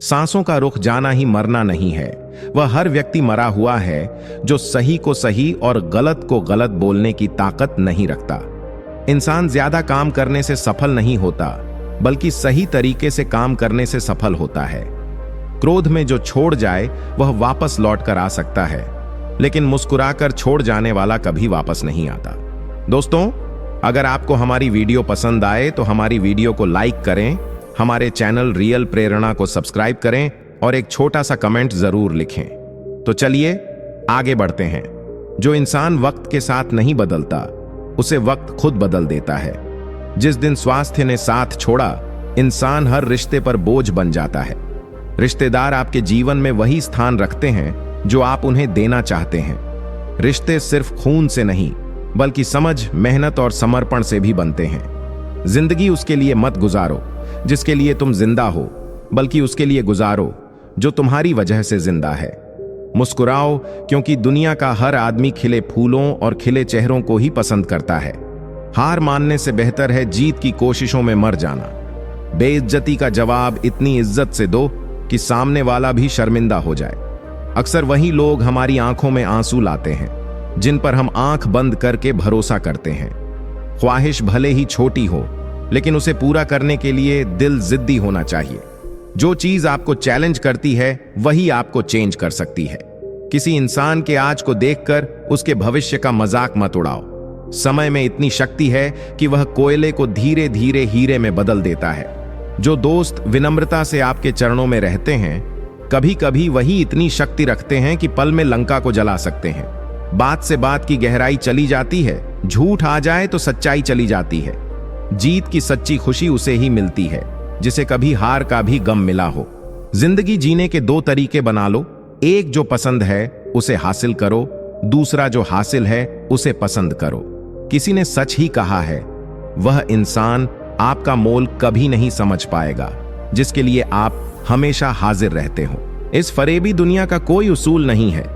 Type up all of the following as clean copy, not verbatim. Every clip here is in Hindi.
सांसों का रुख जाना ही मरना नहीं है। वह हर व्यक्ति मरा हुआ है जो सही को सही और गलत को गलत बोलने की ताकत नहीं रखता। इंसान ज्यादा काम करने से सफल नहीं होता, बल्कि सही तरीके से काम करने से सफल होता है। क्रोध में जो छोड़ जाए वह वापस लौट कर आ सकता है, लेकिन मुस्कुराकर छोड़ जाने वाला कभी वापस नहीं आता। दोस्तों, अगर आपको हमारी वीडियो पसंद आए तो हमारी वीडियो को लाइक करें, हमारे चैनल रियल प्रेरणा को सब्सक्राइब करें और एक छोटा सा कमेंट जरूर लिखें। तो चलिए आगे बढ़ते हैं। जो इंसान वक्त के साथ नहीं बदलता, उसे वक्त खुद बदल देता है। जिस दिन स्वास्थ्य ने साथ छोड़ा, इंसान हर रिश्ते पर बोझ बन जाता है। रिश्तेदार आपके जीवन में वही स्थान रखते हैं जो आप उन्हें देना चाहते हैं। रिश्ते सिर्फ खून से नहीं, बल्कि समझ, मेहनत और समर्पण से भी बनते हैं। जिंदगी उसके लिए मत गुजारो जिसके लिए तुम जिंदा हो, बल्कि उसके लिए गुजारो जो तुम्हारी वजह से जिंदा है। मुस्कुराओ, क्योंकि दुनिया का हर आदमी खिले फूलों और खिले चेहरों को ही पसंद करता है। हार मानने से बेहतर है जीत की कोशिशों में मर जाना। बेइज्जती का जवाब इतनी इज्जत से दो कि सामने वाला भी शर्मिंदा हो जाए। अक्सर वही लोग हमारी आंखों में आंसू लाते हैं जिन पर हम आंख बंद करके भरोसा करते हैं। ख्वाहिश भले ही छोटी हो, लेकिन उसे पूरा करने के लिए दिल जिद्दी होना चाहिए। जो चीज आपको चैलेंज करती है वही आपको चेंज कर सकती है। किसी इंसान के आज को देखकर उसके भविष्य का मजाक मत उड़ाओ। समय में इतनी शक्ति है कि वह कोयले को धीरे धीरे हीरे में बदल देता है। जो दोस्त विनम्रता से आपके चरणों में रहते हैं, कभी कभी वही इतनी शक्ति रखते हैं कि पल में लंका को जला सकते हैं। बात से बात की गहराई चली जाती है, झूठ आ जाए तो सच्चाई चली जाती है। जीत की सच्ची खुशी उसे ही मिलती है जिसे कभी हार का भी गम मिला हो। जिंदगी जीने के दो तरीके बना लो। एक जो पसंद है उसे हासिल करो, दूसरा जो हासिल है उसे पसंद करो। किसी ने सच ही कहा है, वह इंसान आपका मोल कभी नहीं समझ पाएगा जिसके लिए आप हमेशा हाजिर रहते हो। इस फरेबी दुनिया का कोई उसूल नहीं है।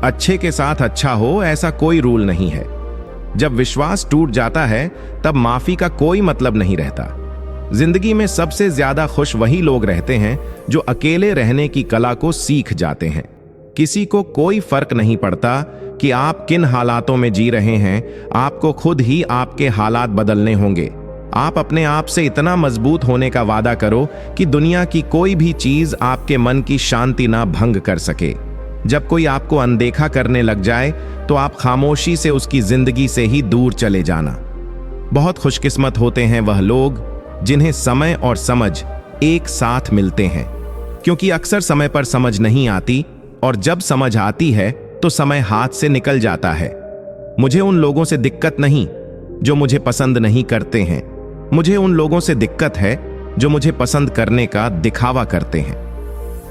अच्छे के साथ अच्छा हो, ऐसा कोई रूल नहीं है। जब विश्वास टूट जाता है तब माफी का कोई मतलब नहीं रहता। जिंदगी में सबसे ज्यादा खुश वही लोग रहते हैं जो अकेले रहने की कला को सीख जाते हैं। किसी को कोई फर्क नहीं पड़ता कि आप किन हालातों में जी रहे हैं, आपको खुद ही आपके हालात बदलने होंगे। आप अपने आप से इतना मजबूत होने का वादा करो कि दुनिया की कोई भी चीज आपके मन की शांति ना भंग कर सके। जब कोई आपको अनदेखा करने लग जाए तो आप खामोशी से उसकी जिंदगी से ही दूर चले जाना। बहुत खुशकिस्मत होते हैं वह लोग जिन्हें समय और समझ एक साथ मिलते हैं, क्योंकि अक्सर समय पर समझ नहीं आती और जब समझ आती है तो समय हाथ से निकल जाता है। मुझे उन लोगों से दिक्कत नहीं जो मुझे पसंद नहीं करते हैं। मुझे उन लोगों से दिक्कत है जो मुझे पसंद करने का दिखावा करते हैं।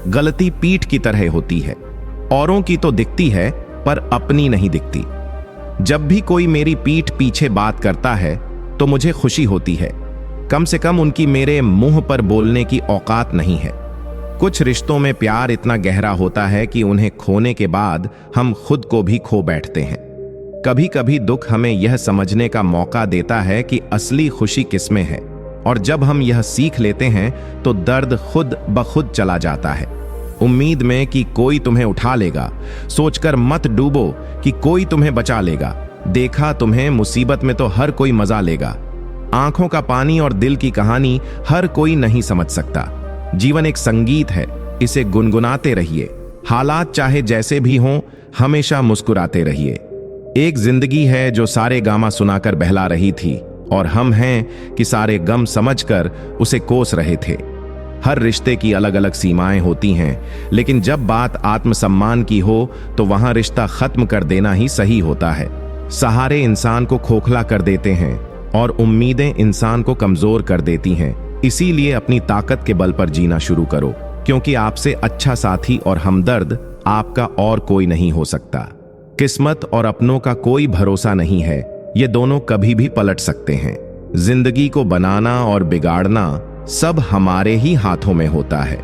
गलती पीठ की तरह होती है, औरों की तो दिखती है पर अपनी नहीं दिखती। जब भी कोई मेरी पीठ पीछे बात करता है तो मुझे खुशी होती है। कम से कम उनकी मेरे मुंह पर बोलने की औकात नहीं है। कुछ रिश्तों में प्यार इतना गहरा होता है कि उन्हें खोने के बाद हम खुद को भी खो बैठते हैं। कभी कभी दुख हमें यह समझने का मौका देता है कि असली खुशी किसमें है, और जब हम यह सीख लेते हैं तो दर्द खुद ब खुद चला जाता है। उम्मीद में कि कोई तुम्हें उठा लेगा, सोचकर मत डूबो कि कोई तुम्हें बचा लेगा। देखा तुम्हें मुसीबत में तो हर कोई मजा लेगा। आंखों का पानी और दिल की कहानी हर कोई नहीं समझ सकता। जीवन एक संगीत है, इसे गुनगुनाते रहिए। हालात चाहे जैसे भी हों, हमेशा मुस्कुराते रहिए। एक जिंदगी है जो सारे गामा सुनाकर बहला रही थी, और हम हैं कि सारे गम समझकर उसे कोस रहे थे। हर रिश्ते की अलग अलग सीमाएं होती हैं, लेकिन जब बात आत्मसम्मान की हो तो वहां रिश्ता खत्म कर देना ही सही होता है। सहारे इंसान को खोखला कर देते हैं और उम्मीदें इंसान को कमजोर कर देती हैं। इसीलिए अपनी ताकत के बल पर जीना शुरू करो, क्योंकि आपसे अच्छा साथी और हमदर्द आपका और कोई नहीं हो सकता। किस्मत और अपनों का कोई भरोसा नहीं है, ये दोनों कभी भी पलट सकते हैं। जिंदगी को बनाना और बिगाड़ना सब हमारे ही हाथों में होता है।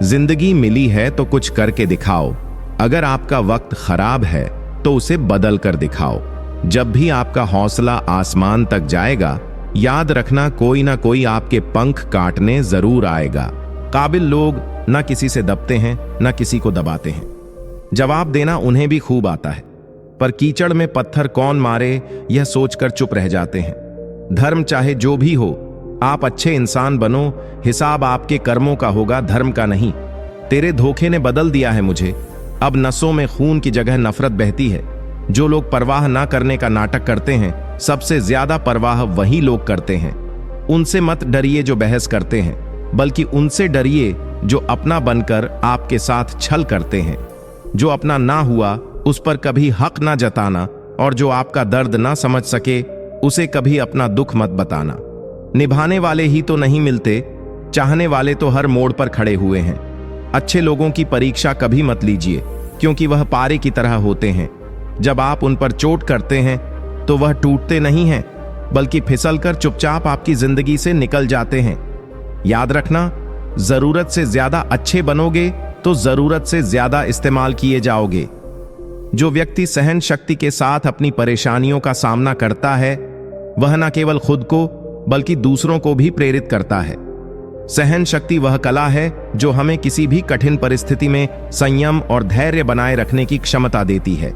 जिंदगी मिली है तो कुछ करके दिखाओ। अगर आपका वक्त खराब है तो उसे बदल कर दिखाओ। जब भी आपका हौसला आसमान तक जाएगा, याद रखना कोई ना कोई आपके पंख काटने जरूर आएगा। काबिल लोग ना किसी से दबते हैं, ना किसी को दबाते हैं। जवाब देना उन्हें भी खूब आता है, पर कीचड़ में पत्थर कौन मारे यह सोचकर चुप रह जाते हैं। धर्म चाहे जो भी हो, आप अच्छे इंसान बनो, हिसाब आपके कर्मों का होगा, धर्म का नहीं। तेरे धोखे ने बदल दिया है मुझे, अब नसों में खून की जगह नफरत बहती है। जो लोग परवाह ना करने का नाटक करते हैं, सबसे ज्यादा परवाह वही लोग करते हैं। उनसे मत डरिए जो बहस करते हैं, बल्कि उनसे डरिए जो अपना बनकर आपके साथ छल करते हैं। जो अपना ना हुआ उस पर कभी हक ना जताना, और जो आपका दर्द ना समझ सके उसे कभी अपना दुख मत बताना। निभाने वाले ही तो नहीं मिलते, चाहने वाले तो हर मोड़ पर खड़े हुए हैं। अच्छे लोगों की परीक्षा कभी मत लीजिए, क्योंकि वह पारे की तरह होते हैं। जब आप उन पर चोट करते हैं तो वह टूटते नहीं हैं, बल्कि फिसलकर चुपचाप आपकी जिंदगी से निकल जाते हैं। याद रखना, जरूरत से ज्यादा अच्छे बनोगे तो जरूरत से ज्यादा इस्तेमाल किए जाओगे। जो व्यक्ति सहन शक्ति के साथ अपनी परेशानियों का सामना करता है, वह न केवल खुद को बल्कि दूसरों को भी प्रेरित करता है। सहन शक्ति वह कला है जो हमें किसी भी कठिन परिस्थिति में संयम और धैर्य बनाए रखने की क्षमता देती है।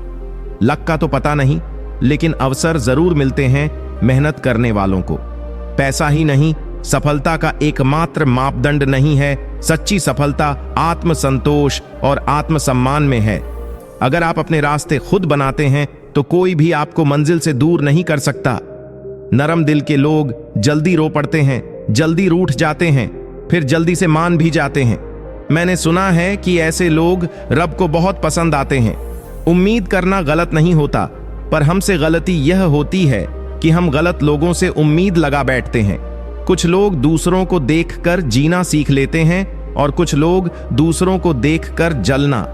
लक का तो पता नहीं, लेकिन अवसर जरूर मिलते हैं मेहनत करने वालों को। पैसा ही नहीं, सफलता का एकमात्र मापदंड नहीं है। सच्ची सफलता आत्मसंतोष और आत्मसम्मान में है। अगर आप अपने रास्ते खुद बनाते हैं तो कोई भी आपको मंजिल से दूर नहीं कर सकता। नरम दिल के लोग जल्दी रो पड़ते हैं, जल्दी रूठ जाते हैं, फिर जल्दी से मान भी जाते हैं। मैंने सुना है कि ऐसे लोग रब को बहुत पसंद आते हैं। उम्मीद करना गलत नहीं होता, पर हमसे गलती यह होती है कि हम गलत लोगों से उम्मीद लगा बैठते हैं। कुछ लोग दूसरों को देखकर जीना सीख लेते हैं और कुछ लोग दूसरों को देखकर जलना।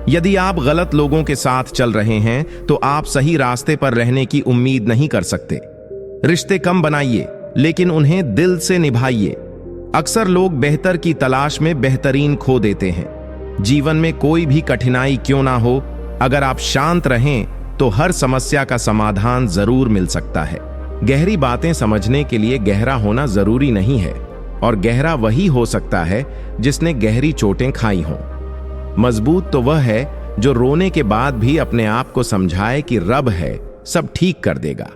यदि आप गलत लोगों के साथ चल रहे हैं तो आप सही रास्ते पर रहने की उम्मीद नहीं कर सकते। रिश्ते कम बनाइए, लेकिन उन्हें दिल से निभाइए। अक्सर लोग बेहतर की तलाश में बेहतरीन खो देते हैं। जीवन में कोई भी कठिनाई क्यों ना हो, अगर आप शांत रहें तो हर समस्या का समाधान जरूर मिल सकता है। गहरी बातें समझने के लिए गहरा होना जरूरी नहीं है, और गहरा वही हो सकता है जिसने गहरी चोटें खाई हों। मजबूत तो वह है जो रोने के बाद भी अपने आप को समझाए कि रब है, सब ठीक कर देगा।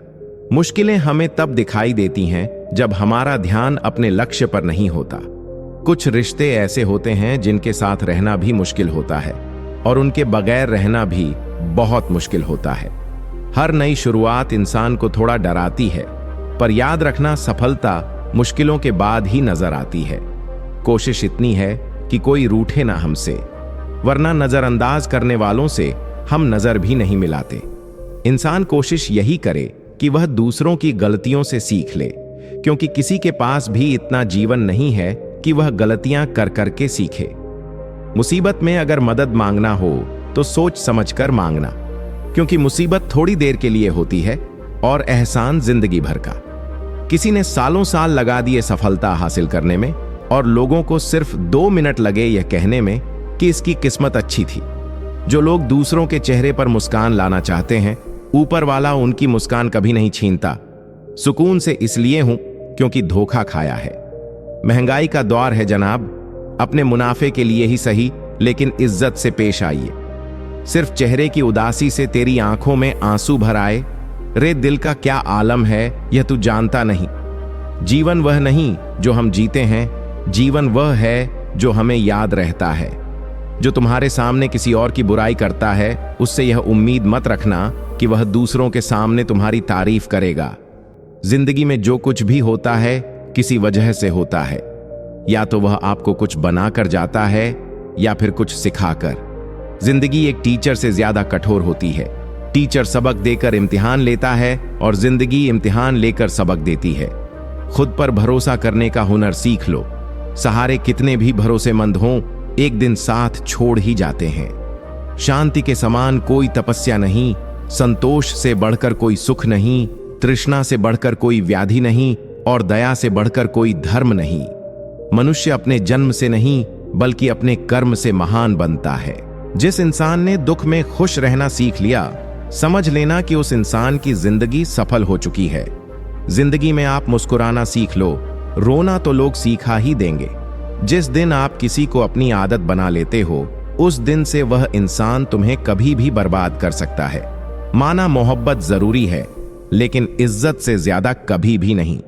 मुश्किलें हमें तब दिखाई देती हैं जब हमारा ध्यान अपने लक्ष्य पर नहीं होता। कुछ रिश्ते ऐसे होते हैं जिनके साथ रहना भी मुश्किल होता है, और उनके बगैर रहना भी बहुत मुश्किल होता है। हर नई शुरुआत इंसान को थोड़ा डराती है, पर याद रखना, सफलता मुश्किलों के बाद ही नजर आती है। कोशिश इतनी है कि कोई रूठे ना हमसे, वरना नजरअंदाज करने वालों से हम नजर भी नहीं मिलाते। इंसान कोशिश यही करे कि वह दूसरों की गलतियों से सीख ले, क्योंकि किसी के पास भी इतना जीवन नहीं है कि वह गलतियां कर करके सीखे। मुसीबत में अगर मदद मांगना हो तो सोच समझकर मांगना, क्योंकि मुसीबत थोड़ी देर के लिए होती है और एहसान जिंदगी भर का। किसी ने सालों साल लगा दिए सफलता हासिल करने में, और लोगों को सिर्फ 2 मिनट लगे यह कहने में कि इसकी किस्मत अच्छी थी। जो लोग दूसरों के चेहरे पर मुस्कान लाना चाहते हैं, ऊपर वाला उनकी मुस्कान कभी नहीं छीनता। सुकून से इसलिए हूं क्योंकि धोखा खाया है। महंगाई का दौर है जनाब, अपने मुनाफे के लिए ही सही, लेकिन इज्जत से पेश आइए। सिर्फ चेहरे की उदासी से तेरी आंखों में आंसू भर आए, रे दिल का क्या आलम है यह तू जानता नहीं। जीवन वह नहीं जो हम जीते हैं, जीवन वह है जो हमें याद रहता है। जो तुम्हारे सामने किसी और की बुराई करता है, उससे यह उम्मीद मत रखना कि वह दूसरों के सामने तुम्हारी तारीफ करेगा। जिंदगी में जो कुछ भी होता है किसी वजह से होता है, या तो वह आपको कुछ बनाकर जाता है या फिर कुछ सिखाकर। जिंदगी एक टीचर से ज्यादा कठोर होती है। टीचर सबक देकर इम्तिहान लेता है और जिंदगी इम्तिहान लेकर सबक देती है। खुद पर भरोसा करने का हुनर सीख लो। सहारे कितने भी भरोसेमंद हों, एक दिन साथ छोड़ ही जाते हैं। शांति के समान कोई तपस्या नहीं, संतोष से बढ़कर कोई सुख नहीं, तृष्णा से बढ़कर कोई व्याधि नहीं, और दया से बढ़कर कोई धर्म नहीं। मनुष्य अपने जन्म से नहीं बल्कि अपने कर्म से महान बनता है। जिस इंसान ने दुख में खुश रहना सीख लिया, समझ लेना कि उस इंसान की जिंदगी सफल हो चुकी है। जिंदगी में आप मुस्कुराना सीख लो, रोना तो लोग सीखा ही देंगे। जिस दिन आप किसी को अपनी आदत बना लेते हो, उस दिन से वह इंसान तुम्हें कभी भी बर्बाद कर सकता है। माना मोहब्बत जरूरी है, लेकिन इज्जत से ज्यादा कभी भी नहीं।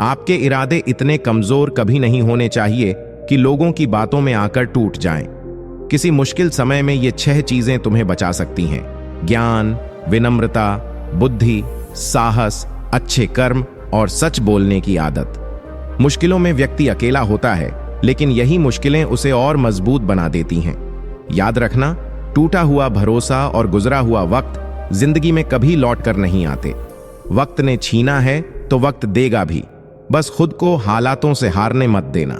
आपके इरादे इतने कमजोर कभी नहीं होने चाहिए कि लोगों की बातों में आकर टूट जाएं। किसी मुश्किल समय में ये 6 चीजें तुम्हें बचा सकती हैं: ज्ञान, विनम्रता, बुद्धि, साहस, अच्छे कर्म और सच बोलने की आदत। मुश्किलों में व्यक्ति अकेला होता है, लेकिन यही मुश्किलें उसे और मजबूत बना देती हैं। याद रखना, टूटा हुआ भरोसा और गुजरा हुआ वक्त जिंदगी में कभी लौट कर नहीं आते। वक्त ने छीना है तो वक्त देगा भी, बस खुद को हालातों से हारने मत देना।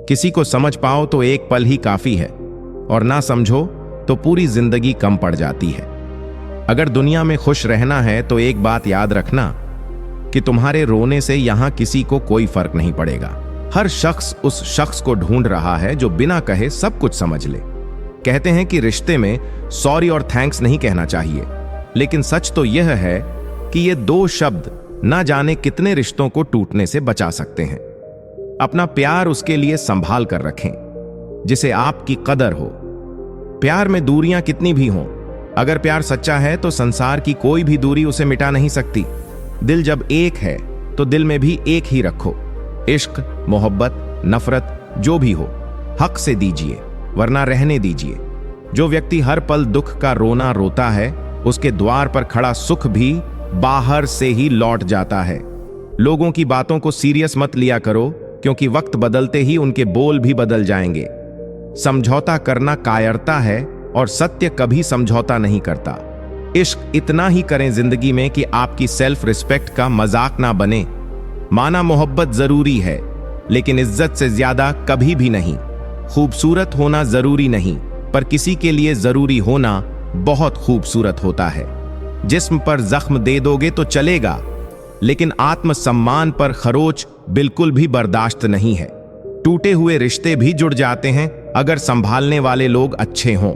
किसी को समझ पाओ तो एक पल ही काफी है, और ना समझो तो पूरी जिंदगी कम पड़ जाती है। अगर दुनिया में खुश रहना है तो एक बात याद रखना कि तुम्हारे रोने से यहां किसी को कोई फर्क नहीं पड़ेगा। हर शख्स उस शख्स को ढूंढ रहा है जो बिना कहे सब कुछ समझ ले। कहते हैं कि रिश्ते में सॉरी और थैंक्स नहीं कहना चाहिए, लेकिन सच तो यह है कि ये 2 शब्द ना जाने कितने रिश्तों को टूटने से बचा सकते हैं। अपना प्यार उसके लिए संभाल कर रखें जिसे आपकी कदर हो। प्यार में दूरियां कितनी भी हों, अगर प्यार सच्चा है तो संसार की कोई भी दूरी उसे मिटा नहीं सकती। दिल जब एक है तो दिल में भी एक ही रखो। इश्क, मोहब्बत, नफरत जो भी हो, हक से दीजिए, वरना रहने दीजिए। जो व्यक्ति हर पल दुख का रोना रोता है, उसके द्वार पर खड़ा सुख भी बाहर से ही लौट जाता है। लोगों की बातों को सीरियस मत लिया करो, क्योंकि वक्त बदलते ही उनके बोल भी बदल जाएंगे। समझौता करना कायरता है और सत्य कभी समझौता नहीं करता। इश्क इतना ही करें जिंदगी में कि आपकी सेल्फ रिस्पेक्ट का मजाक ना बने। माना मोहब्बत जरूरी है, लेकिन इज्जत से ज्यादा कभी भी नहीं। खूबसूरत होना जरूरी नहीं, पर किसी के लिए जरूरी होना बहुत खूबसूरत होता है। जिस्म पर जख्म दे दोगे तो चलेगा, लेकिन आत्मसम्मान पर खरोच बिल्कुल भी बर्दाश्त नहीं है। टूटे हुए रिश्ते भी जुड़ जाते हैं अगर संभालने वाले लोग अच्छे हों।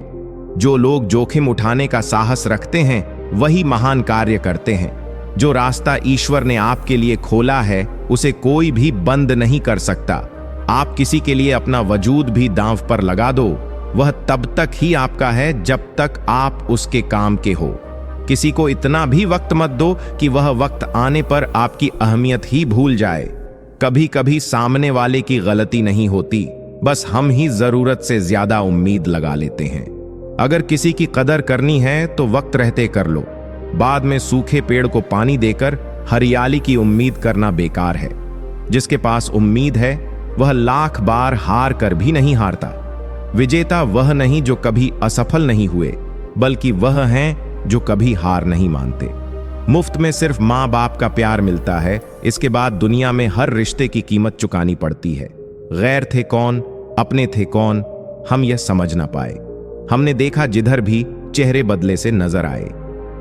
जो लोग जोखिम उठाने का साहस रखते हैं वही महान कार्य करते हैं। जो रास्ता ईश्वर ने आपके लिए खोला है उसे कोई भी बंद नहीं कर सकता। आप किसी के लिए अपना वजूद भी दांव पर लगा दो, वह तब तक ही आपका है जब तक आप उसके काम के हो। किसी को इतना भी वक्त मत दो कि वह वक्त आने पर आपकी अहमियत ही भूल जाए। कभी कभी सामने वाले की गलती नहीं होती, बस हम ही जरूरत से ज्यादा उम्मीद लगा लेते हैं। अगर किसी की कदर करनी है तो वक्त रहते कर लो। बाद में सूखे पेड़ को पानी देकर हरियाली की उम्मीद करना बेकार है। जिसके पास उम्मीद है वह लाख बार हार कर भी नहीं हारता। विजेता वह नहीं जो कभी असफल नहीं हुए, बल्कि वह हैं जो कभी हार नहीं मानते। मुफ्त में सिर्फ माँ बाप का प्यार मिलता है, इसके बाद दुनिया में हर रिश्ते की कीमत चुकानी पड़ती है। गैर थे कौन, अपने थे कौन, हम यह समझ ना पाए। हमने देखा जिधर भी चेहरे बदले से नजर आए।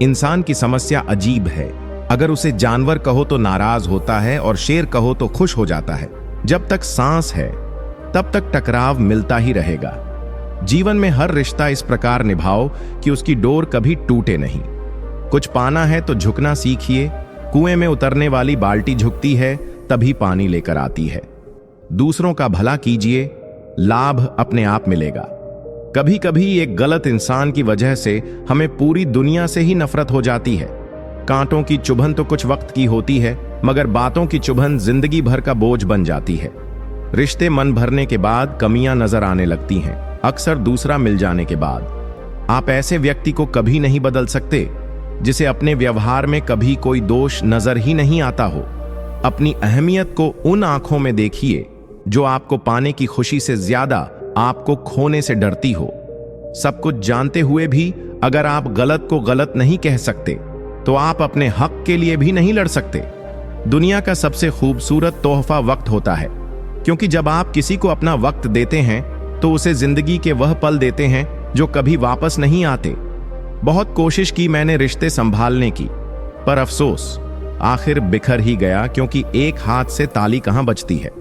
इंसान की समस्या अजीब है। अगर उसे जानवर कहो तो नाराज होता है और शेर कहो तो खुश हो जाता है। जब तक सांस है तब तक टकराव मिलता ही रहेगा। जीवन में हर रिश्ता इस प्रकार निभाओ कि उसकी डोर कभी टूटे नहीं। कुछ पाना है तो झुकना सीखिए। कुएं में उतरने वाली बाल्टी झुकती है तभी पानी लेकर आती है। दूसरों का भला कीजिए, लाभ अपने आप मिलेगा। कभी कभी एक गलत इंसान की वजह से हमें पूरी दुनिया से ही नफरत हो जाती है। कांटों की चुभन तो कुछ वक्त की होती है, मगर बातों की चुभन जिंदगी भर का बोझ बन जाती है। रिश्ते मन भरने के बाद कमियां नजर आने लगती हैं, अक्सर दूसरा मिल जाने के बाद। आप ऐसे व्यक्ति को कभी नहीं बदल सकते जिसे अपने व्यवहार में कभी कोई दोष नजर ही नहीं आता हो। अपनी अहमियत को उन आंखों में देखिए जो आपको पाने की खुशी से ज्यादा आपको खोने से डरती हो। सब कुछ जानते हुए भी अगर आप गलत को गलत नहीं कह सकते तो आप अपने हक के लिए भी नहीं लड़ सकते। दुनिया का सबसे खूबसूरत तोहफा वक्त होता है, क्योंकि जब आप किसी को अपना वक्त देते हैं तो उसे जिंदगी के वह पल देते हैं जो कभी वापस नहीं आते। बहुत कोशिश की मैंने रिश्ते संभालने की, पर अफसोस आखिर बिखर ही गया, क्योंकि एक हाथ से ताली कहां बजती है।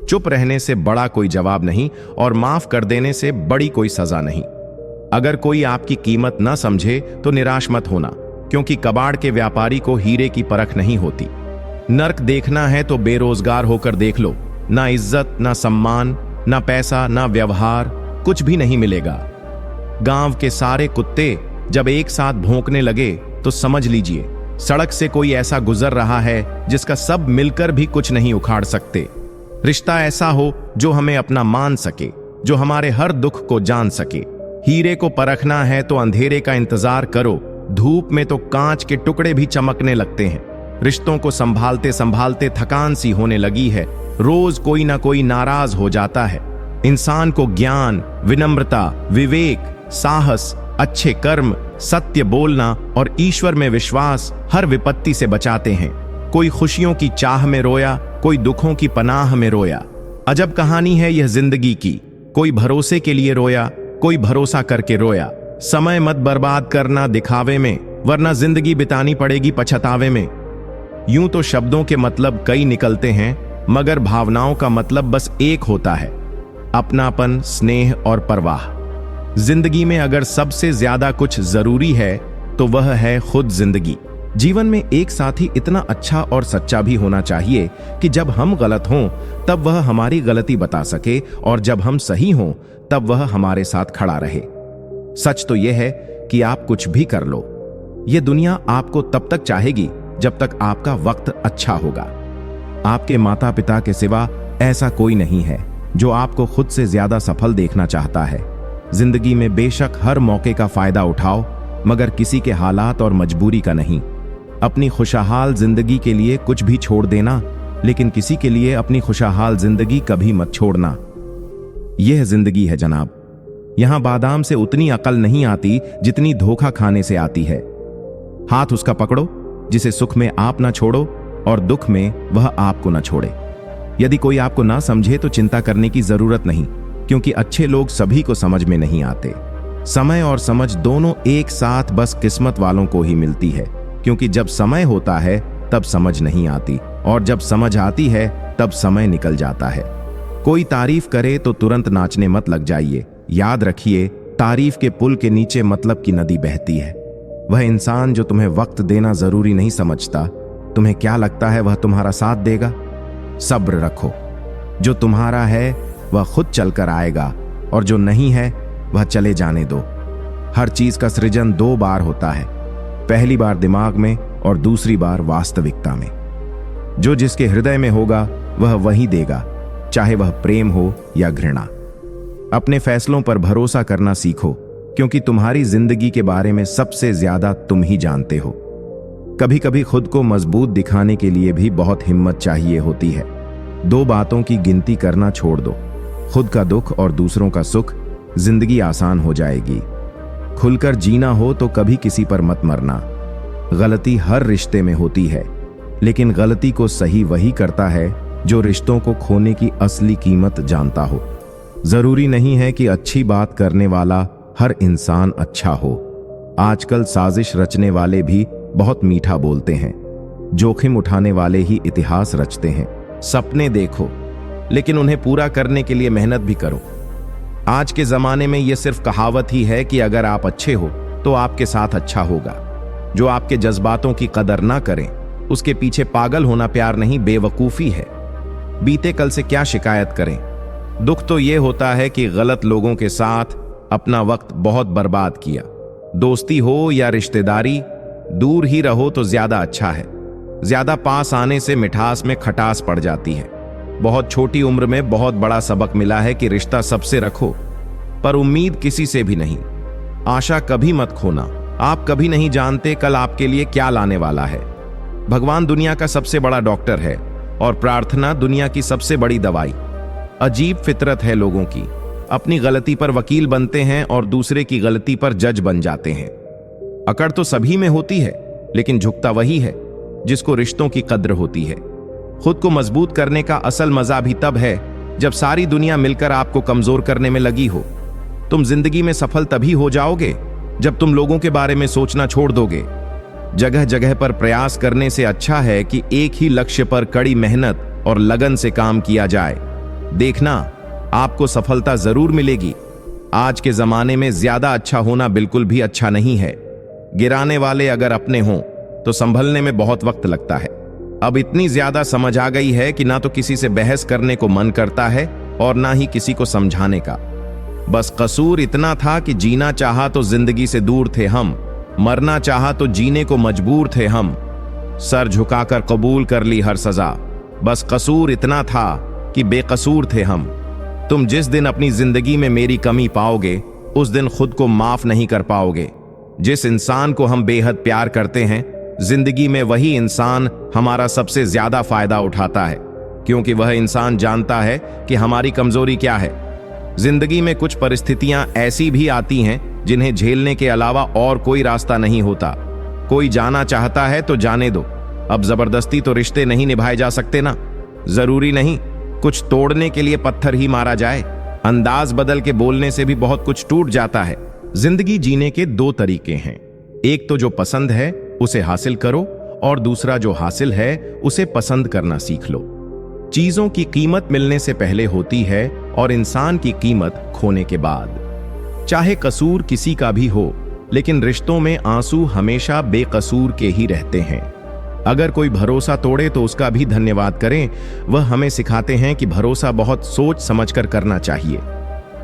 चुप रहने से बड़ा कोई जवाब नहीं और माफ कर देने से बड़ी कोई सजा नहीं। अगर कोई आपकी कीमत ना समझे तो निराश मत होना, क्योंकि कबाड़ के व्यापारी को हीरे की परख नहीं होती। नर्क देखना है तो बेरोजगार होकर देख लो, ना इज्जत, ना सम्मान, ना पैसा, ना व्यवहार, कुछ भी नहीं मिलेगा। गांव के सारे कुत्ते जब एक साथ भौंकने लगे तो समझ लीजिए सड़क से कोई ऐसा गुजर रहा है जिसका सब मिलकर भी कुछ नहीं उखाड़ सकते। रिश्ता ऐसा हो जो हमें अपना मान सके, जो हमारे हर दुख को जान सके। हीरे को परखना है तो अंधेरे का इंतजार करो, धूप में तो कांच के टुकड़े भी चमकने लगते हैं। रिश्तों को संभालते संभालते थकान सी होने लगी है, रोज कोई ना कोई नाराज हो जाता है। इंसान को ज्ञान, विनम्रता, विवेक, साहस, अच्छे कर्म, सत्य बोलना और ईश्वर में विश्वास हर विपत्ति से बचाते हैं। कोई खुशियों की चाह में रोया, कोई दुखों की पनाह में रोया। अजब कहानी है यह जिंदगी की। कोई भरोसे के लिए रोया, कोई भरोसा करके रोया। समय मत बर्बाद करना दिखावे में, वरना जिंदगी बितानी पड़ेगी पछतावे में। यूं तो शब्दों के मतलब कई निकलते हैं, मगर भावनाओं का मतलब बस एक होता है, अपनापन, स्नेह और परवाह। जिंदगी में अगर सबसे ज्यादा कुछ जरूरी है तो वह है खुद जिंदगी। जीवन में एक साथी इतना अच्छा और सच्चा भी होना चाहिए कि जब हम गलत हों तब वह हमारी गलती बता सके, और जब हम सही हों तब वह हमारे साथ खड़ा रहे। सच तो यह है कि आप कुछ भी कर लो, यह दुनिया आपको तब तक चाहेगी जब तक आपका वक्त अच्छा होगा। आपके माता पिता के सिवा ऐसा कोई नहीं है जो आपको खुद से ज्यादा सफल देखना चाहता है। जिंदगी में बेशक हर मौके का फायदा उठाओ, मगर किसी के हालात और मजबूरी का नहीं। अपनी खुशहाल जिंदगी के लिए कुछ भी छोड़ देना, लेकिन किसी के लिए अपनी खुशहाल जिंदगी कभी मत छोड़ना। यह जिंदगी है जनाब। यहां बादाम से उतनी अकल नहीं आती जितनी धोखा खाने से आती है। हाथ उसका पकड़ो जिसे सुख में आप ना छोड़ो और दुख में वह आपको ना छोड़े। यदि कोई आपको ना समझे तो चिंता करने की जरूरत नहीं, क्योंकि अच्छे लोग सभी को समझ में नहीं आते। समय और समझ दोनों एक साथ बस किस्मत वालों को ही मिलती है, क्योंकि जब समय होता है तब समझ नहीं आती, और जब समझ आती है तब समय निकल जाता है। कोई तारीफ करे तो तुरंत नाचने मत लग जाइए। याद रखिए, तारीफ के पुल के नीचे मतलब की नदी बहती है। वह इंसान जो तुम्हें वक्त देना जरूरी नहीं समझता, तुम्हें क्या लगता है वह तुम्हारा साथ देगा? सब्र रखो। जो तुम्हारा है वह खुद चलकर आएगा, और जो नहीं है वह चले जाने दो। हर चीज का सृजन 2 बार होता है, पहली बार दिमाग में और दूसरी बार वास्तविकता में। जो जिसके हृदय में होगा वह वही देगा, चाहे वह प्रेम हो या घृणा। अपने फैसलों पर भरोसा करना सीखो, क्योंकि तुम्हारी जिंदगी के बारे में सबसे ज्यादा तुम ही जानते हो। कभी कभी खुद को मजबूत दिखाने के लिए भी बहुत हिम्मत चाहिए होती है। 2 बातों की गिनती करना छोड़ दो, खुद का दुख और दूसरों का सुख। जिंदगी आसान हो जाएगी। खुलकर जीना हो तो कभी किसी पर मत मरना। गलती हर रिश्ते में होती है, लेकिन गलती को सही वही करता है जो रिश्तों को खोने की असली कीमत जानता हो। जरूरी नहीं है कि अच्छी बात करने वाला हर इंसान अच्छा हो। आजकल साजिश रचने वाले भी बहुत मीठा बोलते हैं। जोखिम उठाने वाले ही इतिहास रचते हैं। सपने देखो, लेकिन उन्हें पूरा करने के लिए मेहनत भी करो। आज के जमाने में यह सिर्फ कहावत ही है कि अगर आप अच्छे हो तो आपके साथ अच्छा होगा। जो आपके जज्बातों की कदर ना करें, उसके पीछे पागल होना प्यार नहीं, बेवकूफी है। बीते कल से क्या शिकायत करें? दुख तो यह होता है कि गलत लोगों के साथ अपना वक्त बहुत बर्बाद किया। दोस्ती हो या रिश्तेदारी, दूर ही रहो तो ज्यादा अच्छा है। ज्यादा पास आने से मिठास में खटास पड़ जाती है। बहुत छोटी उम्र में बहुत बड़ा सबक मिला है कि रिश्ता सबसे रखो, पर उम्मीद किसी से भी नहीं। आशा कभी मत खोना। आप कभी नहीं जानते कल आपके लिए क्या लाने वाला है। भगवान दुनिया का सबसे बड़ा डॉक्टर है और प्रार्थना दुनिया की सबसे बड़ी दवाई। अजीब फितरत है लोगों की, अपनी गलती पर वकील बनते हैं और दूसरे की गलती पर जज बन जाते हैं। अकड़ तो सभी में होती है, लेकिन झुकता वही है जिसको रिश्तों की कद्र होती है। खुद को मजबूत करने का असल मजा भी तब है जब सारी दुनिया मिलकर आपको कमजोर करने में लगी हो। तुम जिंदगी में सफल तभी हो जाओगे जब तुम लोगों के बारे में सोचना छोड़ दोगे। जगह जगह पर प्रयास करने से अच्छा है कि एक ही लक्ष्य पर कड़ी मेहनत और लगन से काम किया जाए। देखना, आपको सफलता जरूर मिलेगी। आज के जमाने में ज्यादा अच्छा होना बिल्कुल भी अच्छा नहीं है। गिराने वाले अगर अपने हों तो संभलने में बहुत वक्त लगता है। अब इतनी ज्यादा समझ आ गई है कि ना तो किसी से बहस करने को मन करता है और ना ही किसी को समझाने का। बस कसूर इतना था कि जीना चाहा तो जिंदगी से दूर थे हम, मरना चाहा तो जीने को मजबूर थे हम। सर झुकाकर कबूल कर ली हर सजा। बस कसूर इतना था कि बेकसूर थे हम। तुम जिस दिन अपनी जिंदगी में मेरी कमी पाओगे उस दिन खुद को माफ नहीं कर पाओगे। जिस इंसान को हम बेहद प्यार करते हैं, जिंदगी में वही इंसान हमारा सबसे ज्यादा फायदा उठाता है, क्योंकि वह इंसान जानता है कि हमारी कमजोरी क्या है। जिंदगी में कुछ परिस्थितियां ऐसी भी आती हैं जिन्हें झेलने के अलावा और कोई रास्ता नहीं होता। कोई जाना चाहता है तो जाने दो। अब जबरदस्ती तो रिश्ते नहीं निभाए जा सकते ना। जरूरी नहीं कुछ तोड़ने के लिए पत्थर ही मारा जाए। अंदाज बदल के बोलने से भी बहुत कुछ टूट जाता है। जिंदगी जीने के दो तरीके हैं। एक तो जो पसंद है उसे हासिल करो, और दूसरा जो हासिल है उसे पसंद करना सीख लो। चीजों की कीमत मिलने से पहले होती है और इंसान की कीमत खोने के बाद। चाहे कसूर किसी का भी हो, लेकिन रिश्तों में आंसू हमेशा बेकसूर के ही रहते हैं। अगर कोई भरोसा तोड़े तो उसका भी धन्यवाद करें। वह हमें सिखाते हैं कि भरोसा बहुत सोच समझकर करना चाहिए।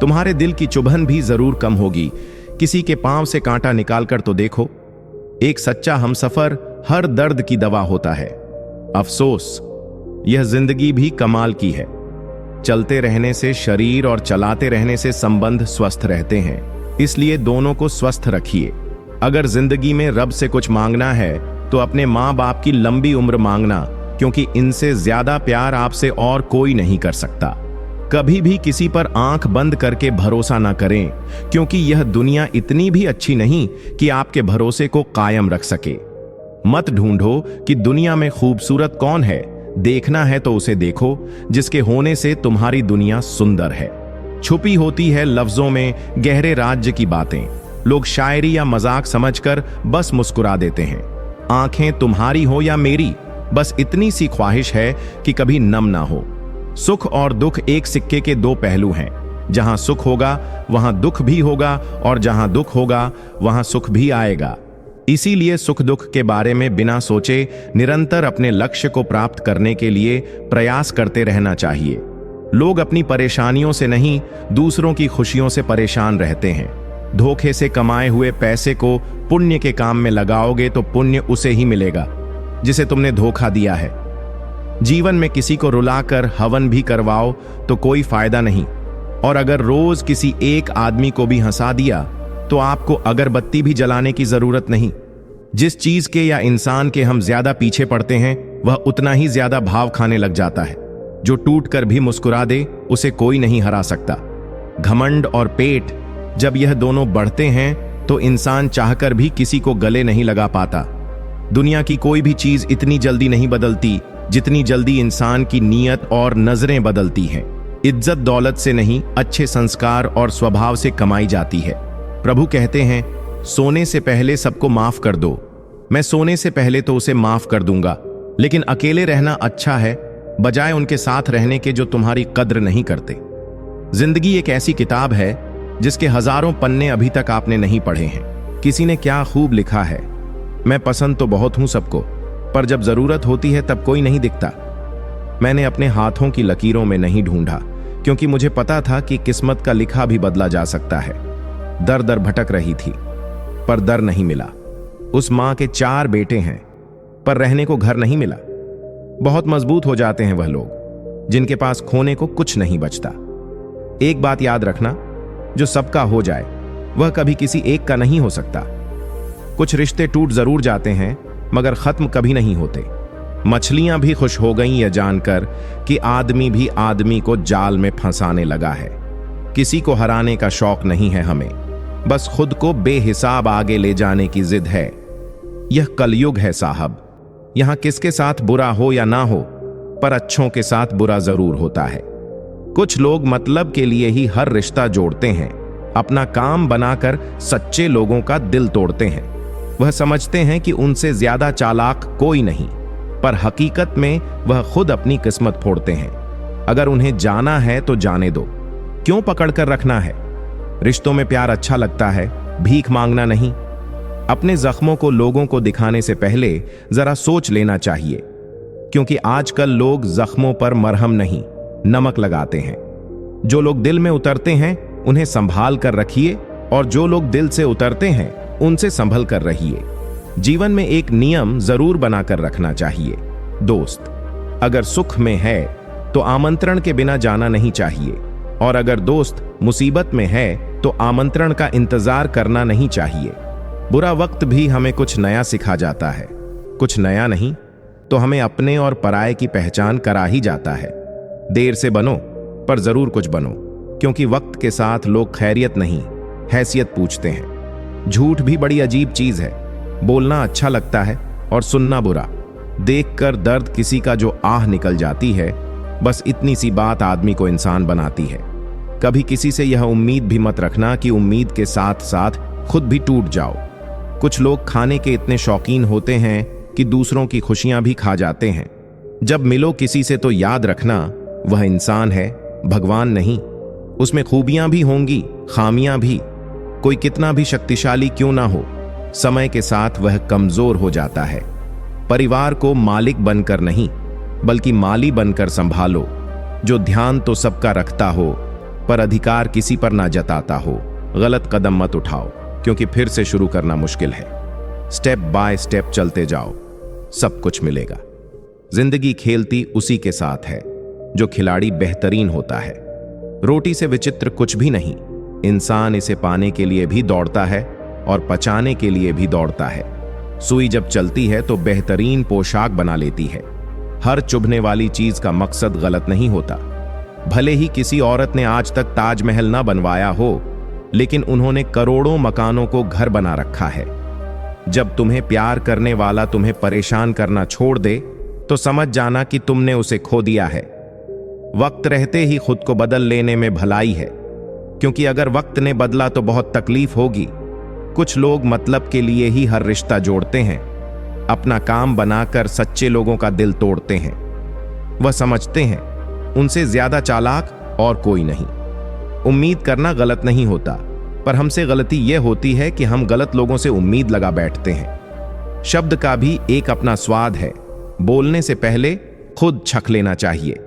तुम्हारे दिल की चुभन भी जरूर कम होगी। किसी के पांव से कांटा निकालकर तो देखो। एक सच्चा हमसफर हर दर्द की दवा होता है। अफसोस, यह जिंदगी भी कमाल की है। चलते रहने से शरीर और चलाते रहने से संबंध स्वस्थ रहते हैं, इसलिए दोनों को स्वस्थ रखिए। अगर जिंदगी में रब से कुछ मांगना है तो अपने माँ बाप की लंबी उम्र मांगना, क्योंकि इनसे ज्यादा प्यार आपसे और कोई नहीं कर सकता। कभी भी किसी पर आंख बंद करके भरोसा ना करें, क्योंकि यह दुनिया इतनी भी अच्छी नहीं कि आपके भरोसे को कायम रख सके। मत ढूंढो कि दुनिया में खूबसूरत कौन है। देखना है तो उसे देखो जिसके होने से तुम्हारी दुनिया सुंदर है। छुपी होती है लफ्जों में गहरे राज्य की बातें। लोग शायरी या मजाक समझकर बस मुस्कुरा देते हैं। आंखें तुम्हारी हो या मेरी, बस इतनी सी ख्वाहिश है कि कभी नम ना हो। सुख और दुख एक सिक्के के दो पहलू हैं। जहां सुख होगा वहां दुख भी होगा, और जहां दुख होगा वहां सुख भी आएगा। इसीलिए सुख दुख के बारे में बिना सोचे निरंतर अपने लक्ष्य को प्राप्त करने के लिए प्रयास करते रहना चाहिए। लोग अपनी परेशानियों से नहीं, दूसरों की खुशियों से परेशान रहते हैं। धोखे से कमाए हुए पैसे को पुण्य के काम में लगाओगे तो पुण्य उसे ही मिलेगा जिसे तुमने धोखा दिया है। जीवन में किसी को रुलाकर हवन भी करवाओ तो कोई फायदा नहीं, और अगर रोज किसी एक आदमी को भी हंसा दिया तो आपको अगरबत्ती भी जलाने की जरूरत नहीं। जिस चीज के या इंसान के हम ज्यादा पीछे पड़ते हैं वह उतना ही ज्यादा भाव खाने लग जाता है। जो टूट कर भी मुस्कुरा दे उसे कोई नहीं हरा सकता। घमंड और पेट, जब यह दोनों बढ़ते हैं तो इंसान चाहकर भी किसी को गले नहीं लगा पाता। दुनिया की कोई भी चीज इतनी जल्दी नहीं बदलती जितनी जल्दी इंसान की नीयत और नजरें बदलती हैं। इज्जत दौलत से नहीं, अच्छे संस्कार और स्वभाव से कमाई जाती है। प्रभु कहते हैं, सोने से पहले सबको माफ कर दो। मैं सोने से पहले तो उसे माफ कर दूंगा, लेकिन अकेले रहना अच्छा है बजाय उनके साथ रहने के जो तुम्हारी कद्र नहीं करते। जिंदगी एक ऐसी किताब है जिसके हजारों पन्ने अभी तक आपने नहीं पढ़े हैं। किसी ने क्या खूब लिखा है, मैं पसंद तो बहुत हूं सबको, पर जब जरूरत होती है तब कोई नहीं दिखता। मैंने अपने हाथों की लकीरों में नहीं ढूंढा, क्योंकि मुझे पता था कि किस्मत का लिखा भी बदला जा सकता है। दर दर भटक रही थी पर दर नहीं मिला। उस मां के 4 बेटे हैं पर रहने को घर नहीं मिला। बहुत मजबूत हो जाते हैं वह लोग जिनके पास खोने को कुछ नहीं बचता। एक बात याद रखना, जो सबका हो जाए वह कभी किसी एक का नहीं हो सकता। कुछ रिश्ते टूट जरूर जाते हैं मगर खत्म कभी नहीं होते। मछलियां भी खुश हो गईं यह जानकर कि आदमी भी आदमी को जाल में फंसाने लगा है। किसी को हराने का शौक नहीं है हमें, बस खुद को बेहिसाब आगे ले जाने की जिद है। यह कलयुग है साहब, यहां किसके साथ बुरा हो या ना हो, पर अच्छों के साथ बुरा जरूर होता है। कुछ लोग मतलब के लिए ही हर रिश्ता जोड़ते हैं, अपना काम बनाकर सच्चे लोगों का दिल तोड़ते हैं। वह समझते हैं कि उनसे ज्यादा चालाक कोई नहीं, पर हकीकत में वह खुद अपनी किस्मत फोड़ते हैं। अगर उन्हें जाना है तो जाने दो, क्यों पकड़कर रखना है। रिश्तों में प्यार अच्छा लगता है, भीख मांगना नहीं। अपने जख्मों को लोगों को दिखाने से पहले जरा सोच लेना चाहिए। क्योंकि आजकल लोग जख्मों पर मरहम नहीं, नमक लगाते हैं। जो लोग दिल में उतरते हैं उन्हें संभाल कर रखिए, और जो लोग दिल से उतरते हैं उनसे संभल कर रहिए। जीवन में एक नियम जरूर बनाकर रखना चाहिए। दोस्त अगर सुख में है तो आमंत्रण के बिना जाना नहीं चाहिए, और अगर दोस्त मुसीबत में है तो आमंत्रण का इंतजार करना नहीं चाहिए। बुरा वक्त भी हमें कुछ नया सिखा जाता है, कुछ नया नहीं तो हमें अपने और पराये की पहचान करा ही जाता है। देर से बनो पर जरूर कुछ बनो, क्योंकि वक्त के साथ लोग खैरियत नहीं, हैसियत पूछते हैं। झूठ भी बड़ी अजीब चीज है। बोलना अच्छा लगता है और सुनना बुरा। देखकर दर्द किसी का जो आह निकल जाती है, बस इतनी सी बात आदमी को इंसान बनाती है। कभी किसी से यह उम्मीद भी मत रखना कि उम्मीद के साथ साथ खुद भी टूट जाओ। कुछ लोग खाने के इतने शौकीन होते हैं कि दूसरों की खुशियां भी खा जाते हैं। जब मिलो किसी से तो याद रखना वह इंसान है, भगवान नहीं। उसमें खूबियां भी होंगी, खामियां भी। कोई कितना भी शक्तिशाली क्यों ना हो, समय के साथ वह कमजोर हो जाता है। परिवार को मालिक बनकर नहीं बल्कि माली बनकर संभालो। जो ध्यान तो सबका रखता हो पर अधिकार किसी पर ना जताता हो। गलत कदम मत उठाओ, क्योंकि फिर से शुरू करना मुश्किल है। स्टेप बाय स्टेप चलते जाओ, सब कुछ मिलेगा। जिंदगी खेलती उसी के साथ है जो खिलाड़ी बेहतरीन होता है। रोटी से विचित्र कुछ भी नहीं। इंसान इसे पाने के लिए भी दौड़ता है और पचाने के लिए भी दौड़ता है। सुई जब चलती है तो बेहतरीन पोशाक बना लेती है। हर चुभने वाली चीज का मकसद गलत नहीं होता। भले ही किसी औरत ने आज तक ताजमहल ना बनवाया हो, लेकिन उन्होंने करोड़ों मकानों को घर बना रखा है। जब तुम्हें प्यार करने वाला तुम्हें परेशान करना छोड़ दे तो समझ जाना कि तुमने उसे खो दिया है। वक्त रहते ही खुद को बदल लेने में भलाई है, क्योंकि अगर वक्त ने बदला तो बहुत तकलीफ होगी। कुछ लोग मतलब के लिए ही हर रिश्ता जोड़ते हैं, अपना काम बनाकर सच्चे लोगों का दिल तोड़ते हैं। वह समझते हैं उनसे ज्यादा चालाक और कोई नहीं। उम्मीद करना गलत नहीं होता, पर हमसे गलती यह होती है कि हम गलत लोगों से उम्मीद लगा बैठते हैं। शब्द का भी एक अपना स्वाद है। बोलने से पहले खुद छक लेना चाहिए।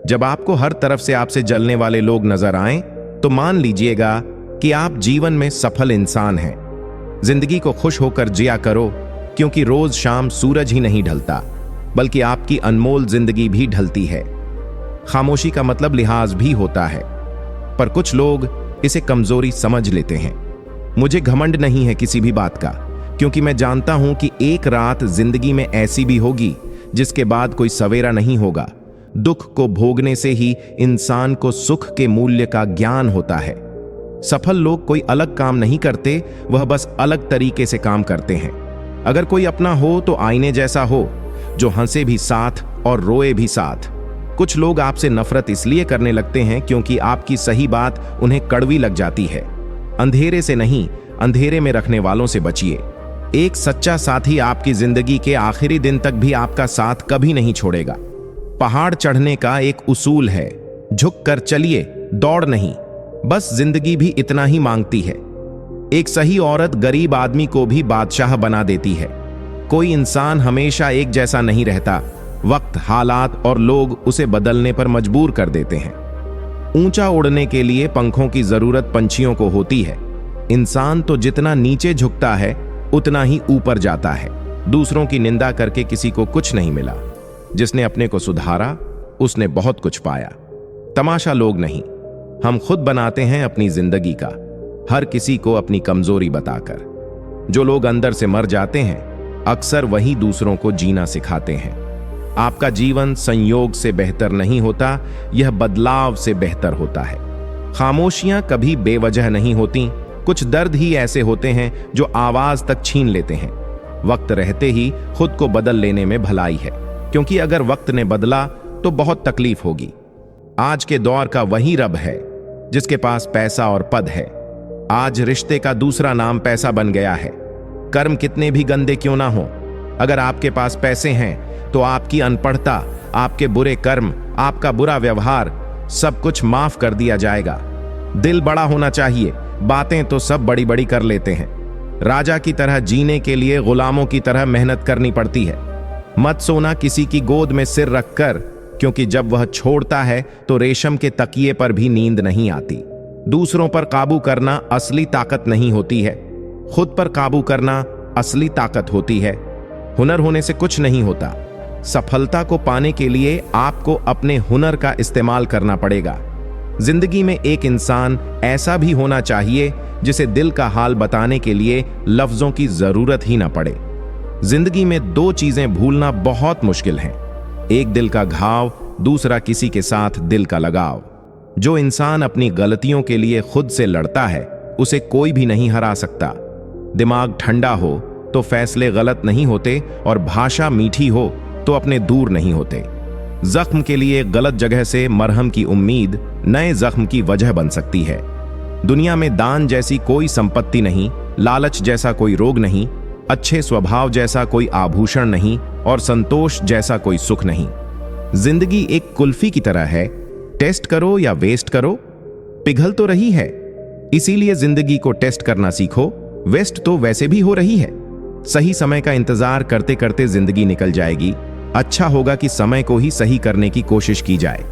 जब आपको हर तरफ से आपसे जलने वाले लोग नजर आएं, तो मान लीजिएगा कि आप जीवन में सफल इंसान हैं। जिंदगी को खुश होकर जिया करो, क्योंकि रोज शाम सूरज ही नहीं ढलता, बल्कि आपकी अनमोल जिंदगी भी ढलती है। खामोशी का मतलब लिहाज भी होता है, पर कुछ लोग इसे कमजोरी समझ लेते हैं। मुझे घमंड नहीं है किसी भी बात का, क्योंकि मैं जानता हूं कि एक रात जिंदगी में ऐसी भी होगी जिसके बाद कोई सवेरा नहीं होगा। दुख को भोगने से ही इंसान को सुख के मूल्य का ज्ञान होता है। सफल लोग कोई अलग काम नहीं करते, वह बस अलग तरीके से काम करते हैं। अगर कोई अपना हो तो आईने जैसा हो, जो हंसे भी साथ और रोए भी साथ। कुछ लोग आपसे नफरत इसलिए करने लगते हैं क्योंकि आपकी सही बात उन्हें कड़वी लग जाती है। अंधेरे से नहीं, अंधेरे में रखने वालों से बचिए। एक सच्चा साथी आपकी जिंदगी के आखिरी दिन तक भी आपका साथ कभी नहीं छोड़ेगा। पहाड़ चढ़ने का एक उसूल है, झुक कर चलिए, दौड़ नहीं। बस जिंदगी भी इतना ही मांगती है। एक सही औरत गरीब आदमी को भी बादशाह बना देती है। कोई इंसान हमेशा एक जैसा नहीं रहता। वक्त, हालात और लोग उसे बदलने पर मजबूर कर देते हैं। ऊंचा उड़ने के लिए पंखों की जरूरत पंछियों को होती है। इंसान तो जितना नीचे झुकता है उतना ही ऊपर जाता है। दूसरों की निंदा करके किसी को कुछ नहीं मिला। जिसने अपने को सुधारा उसने बहुत कुछ पाया। तमाशा लोग नहीं, हम खुद बनाते हैं अपनी जिंदगी का, हर किसी को अपनी कमजोरी बताकर। जो लोग अंदर से मर जाते हैं अक्सर वही दूसरों को जीना सिखाते हैं। आपका जीवन संयोग से बेहतर नहीं होता, यह बदलाव से बेहतर होता है। खामोशियां कभी बेवजह नहीं होती। कुछ दर्द ही ऐसे होते हैं जो आवाज तक छीन लेते हैं। वक्त रहते ही खुद को बदल लेने में भलाई है, क्योंकि अगर वक्त ने बदला तो बहुत तकलीफ होगी। आज के दौर का वही रब है जिसके पास पैसा और पद है। आज रिश्ते का दूसरा नाम पैसा बन गया है। कर्म कितने भी गंदे क्यों ना हो, अगर आपके पास पैसे हैं तो आपकी अनपढ़ता, आपके बुरे कर्म, आपका बुरा व्यवहार, सब कुछ माफ कर दिया जाएगा। दिल बड़ा होना चाहिए, बातें तो सब बड़ी बड़ी कर लेते हैं। राजा की तरह जीने के लिए गुलामों की तरह मेहनत करनी पड़ती है। मत सोना किसी की गोद में सिर रखकर, क्योंकि जब वह छोड़ता है तो रेशम के तकिए पर भी नींद नहीं आती। दूसरों पर काबू करना असली ताकत नहीं होती है, खुद पर काबू करना असली ताकत होती है। हुनर होने से कुछ नहीं होता। सफलता को पाने के लिए आपको अपने हुनर का इस्तेमाल करना पड़ेगा। जिंदगी में एक इंसान ऐसा भी होना चाहिए जिसे दिल का हाल बताने के लिए लफ्जों की जरूरत ही ना पड़े। जिंदगी में दो चीजें भूलना बहुत मुश्किल है, एक दिल का घाव, दूसरा किसी के साथ दिल का लगाव। जो इंसान अपनी गलतियों के लिए खुद से लड़ता है उसे कोई भी नहीं हरा सकता। दिमाग ठंडा हो तो फैसले गलत नहीं होते, और भाषा मीठी हो तो अपने दूर नहीं होते। जख्म के लिए गलत जगह से मरहम की उम्मीद नए जख्म की वजह बन सकती है। दुनिया में दान जैसी कोई संपत्ति नहीं, लालच जैसा कोई रोग नहीं, अच्छे स्वभाव जैसा कोई आभूषण नहीं, और संतोष जैसा कोई सुख नहीं। जिंदगी एक कुल्फी की तरह है, टेस्ट करो या वेस्ट करो, पिघल तो रही है। इसीलिए जिंदगी को टेस्ट करना सीखो, वेस्ट तो वैसे भी हो रही है। सही समय का इंतजार करते करते जिंदगी निकल जाएगी। अच्छा होगा कि समय को ही सही करने की कोशिश की जाए।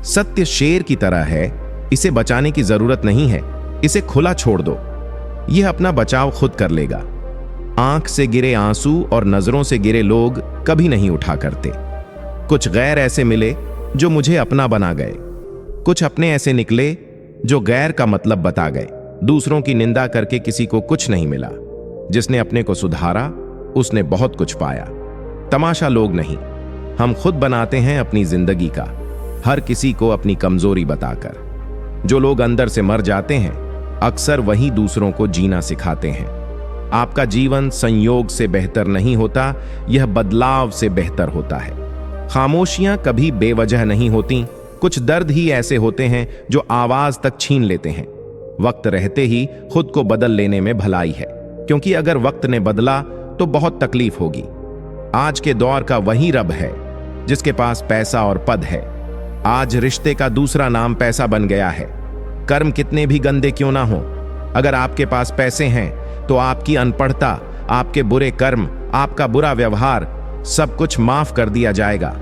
सत्य शेर की तरह है, इसे बचाने की जरूरत नहीं है, इसे खुला छोड़ दो, यह अपना बचाव खुद कर लेगा। आंख से गिरे आंसू और नजरों से गिरे लोग कभी नहीं उठा करते। कुछ गैर ऐसे मिले जो मुझे अपना बना गए, कुछ अपने ऐसे निकले जो गैर का मतलब बता गए। दूसरों की निंदा करके किसी को कुछ नहीं मिला, जिसने अपने को सुधारा उसने बहुत कुछ पाया। तमाशा लोग नहीं, हम खुद बनाते हैं अपनी जिंदगी का, हर किसी को अपनी कमजोरी बताकर। जो लोग अंदर से मर जाते हैं अक्सर वही दूसरों को जीना सिखाते हैं। आपका जीवन संयोग से बेहतर नहीं होता, यह बदलाव से बेहतर होता है। खामोशियां कभी बेवजह नहीं होती, कुछ दर्द ही ऐसे होते हैं जो आवाज तक छीन लेते हैं। वक्त रहते ही खुद को बदल लेने में भलाई है, क्योंकि अगर वक्त ने बदला तो बहुत तकलीफ होगी। आज के दौर का वही रब है जिसके पास पैसा और पद है। आज रिश्ते का दूसरा नाम पैसा बन गया है। कर्म कितने भी गंदे क्यों ना हो, अगर आपके पास पैसे हैं तो आपकी अनपढ़ता, आपके बुरे कर्म, आपका बुरा व्यवहार, सब कुछ माफ कर दिया जाएगा।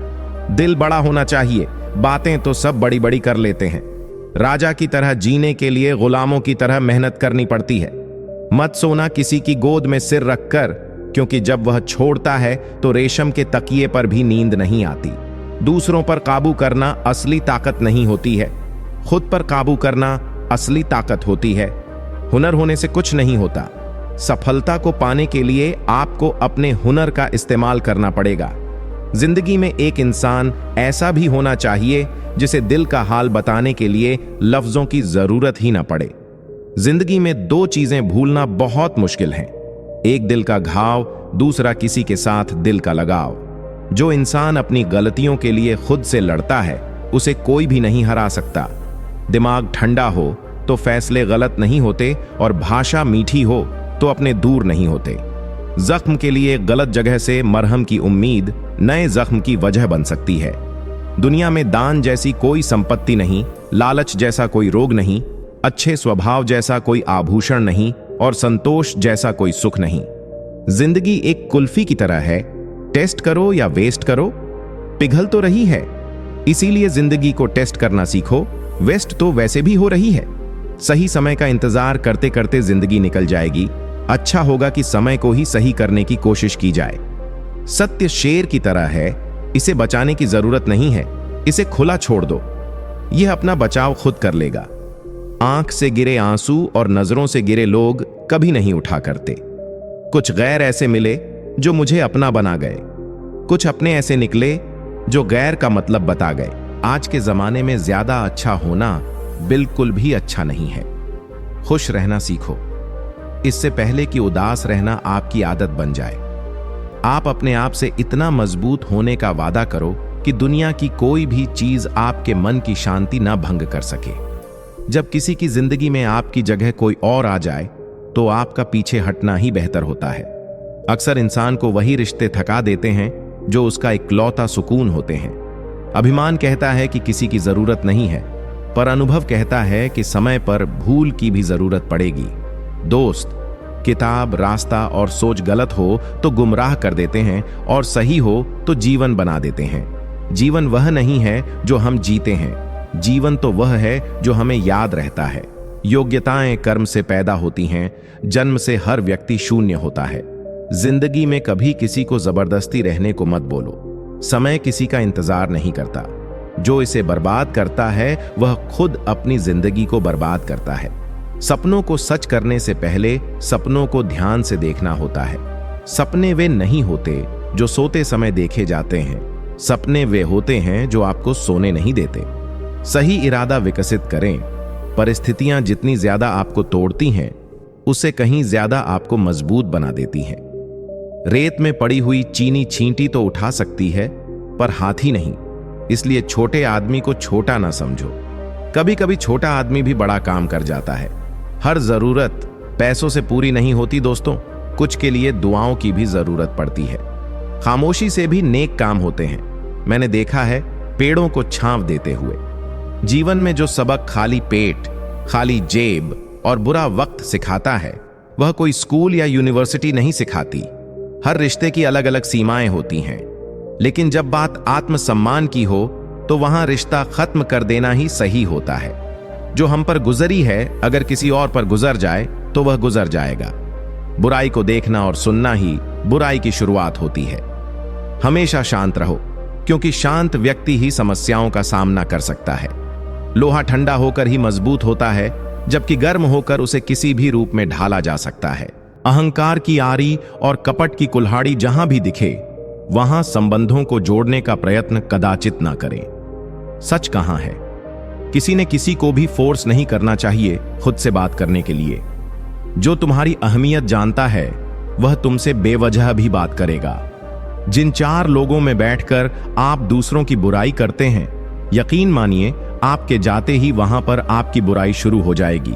दिल बड़ा होना चाहिए, बातें तो सब बड़ी बड़ी कर लेते हैं। राजा की तरह जीने के लिए गुलामों की तरह मेहनत करनी पड़ती है। मत सोना किसी की गोद में सिर रखकर, क्योंकि जब वह छोड़ता है तो रेशम के तकिए पर भी नींद नहीं आती। दूसरों पर काबू करना असली ताकत नहीं होती है, खुद पर काबू करना असली ताकत होती है। हुनर होने से कुछ नहीं होता। सफलता को पाने के लिए आपको अपने हुनर का इस्तेमाल करना पड़ेगा। जिंदगी में एक इंसान ऐसा भी होना चाहिए जिसे दिल का हाल बताने के लिए लफ्जों की जरूरत ही ना पड़े। जिंदगी में दो चीजें भूलना बहुत मुश्किल है, एक दिल का घाव, दूसरा किसी के साथ दिल का लगाव। जो इंसान अपनी गलतियों के लिए खुद से लड़ता है उसे कोई भी नहीं हरा सकता। दिमाग ठंडा हो तो फैसले गलत नहीं होते, और भाषा मीठी हो तो अपने दूर नहीं होते। जख्म के लिए गलत जगह से मरहम की उम्मीद नए जख्म की वजह बन सकती है। दुनिया में दान जैसी कोई संपत्ति नहीं, लालच जैसा कोई रोग नहीं, अच्छे स्वभाव जैसा कोई आभूषण नहीं, और संतोष जैसा कोई सुख नहीं। जिंदगी एक कुल्फी की तरह है, टेस्ट करो या वेस्ट करो, पिघल तो रही है। इसीलिए जिंदगी को टेस्ट करना सीखो, वेस्ट तो वैसे भी हो रही है। सही समय का इंतजार करते करते जिंदगी निकल जाएगी। अच्छा होगा कि समय को ही सही करने की कोशिश की जाए। सत्य शेर की तरह है, इसे बचाने की जरूरत नहीं है, इसे खुला छोड़ दो, यह अपना बचाव खुद कर लेगा। आंख से गिरे आंसू और नजरों से गिरे लोग कभी नहीं उठा करते। कुछ गैर ऐसे मिले जो मुझे अपना बना गए, कुछ अपने ऐसे निकले जो गैर का मतलब बता गए। आज के जमाने में ज्यादा अच्छा होना बिल्कुल भी अच्छा नहीं है। खुश रहना सीखो, इससे पहले कि उदास रहना आपकी आदत बन जाए। आप अपने आप से इतना मजबूत होने का वादा करो कि दुनिया की कोई भी चीज आपके मन की शांति ना भंग कर सके। जब किसी की जिंदगी में आपकी जगह कोई और आ जाए तो आपका पीछे हटना ही बेहतर होता है। अक्सर इंसान को वही रिश्ते थका देते हैं जो उसका इकलौता सुकून होते हैं। अभिमान कहता है कि किसी की जरूरत नहीं है, पर अनुभव कहता है कि समय पर भूल की भी जरूरत पड़ेगी। दोस्त, किताब, रास्ता और सोच गलत हो तो गुमराह कर देते हैं और सही हो तो जीवन बना देते हैं। जीवन वह नहीं है जो हम जीते हैं, जीवन तो वह है जो हमें याद रहता है। योग्यताएं कर्म से पैदा होती हैं, जन्म से हर व्यक्ति शून्य होता है। जिंदगी में कभी किसी को जबरदस्ती रहने को मत बोलो। समय किसी का इंतजार नहीं करता, जो इसे बर्बाद करता है वह खुद अपनी जिंदगी को बर्बाद करता है। सपनों को सच करने से पहले सपनों को ध्यान से देखना होता है। सपने वे नहीं होते जो सोते समय देखे जाते हैं, सपने वे होते हैं जो आपको सोने नहीं देते। सही इरादा विकसित करें। परिस्थितियां जितनी ज्यादा आपको तोड़ती हैं, उससे कहीं ज्यादा आपको मजबूत बना देती हैं। रेत में पड़ी हुई चीनी चींटी तो उठा सकती है, पर हाथी नहीं। इसलिए छोटे आदमी को छोटा ना समझो। कभी कभी छोटा आदमी भी बड़ा काम कर जाता है। हर जरूरत पैसों से पूरी नहीं होती दोस्तों, कुछ के लिए दुआओं की भी जरूरत पड़ती है। खामोशी से भी नेक काम होते हैं। मैंने देखा है पेड़ों को छांव देते हुए। जीवन में जो सबक खाली पेट, खाली जेब और बुरा वक्त सिखाता है, वह कोई स्कूल या यूनिवर्सिटी नहीं सिखाती। हर रिश्ते की अलग अलग सीमाएं होती हैं, लेकिन जब बात आत्मसम्मान की हो तो वहां रिश्ता खत्म कर देना ही सही होता है। जो हम पर गुजरी है, अगर किसी और पर गुजर जाए तो वह गुजर जाएगा। बुराई को देखना और सुनना ही बुराई की शुरुआत होती है। हमेशा शांत रहो, क्योंकि शांत व्यक्ति ही समस्याओं का सामना कर सकता है। लोहा ठंडा होकर ही मजबूत होता है, जबकि गर्म होकर उसे किसी भी रूप में ढाला जा सकता है। अहंकार की आरी और कपट की कुल्हाड़ी जहां भी दिखे, वहां संबंधों को जोड़ने का प्रयत्न कदाचित ना करें। सच कहां है? किसी ने किसी को भी फोर्स नहीं करना चाहिए खुद से बात करने के लिए। जो तुम्हारी अहमियत जानता है, वह तुमसे बेवजह भी बात करेगा। जिन 4 लोगों में बैठकर आप दूसरों की बुराई करते हैं, यकीन मानिए आपके जाते ही वहां पर आपकी बुराई शुरू हो जाएगी।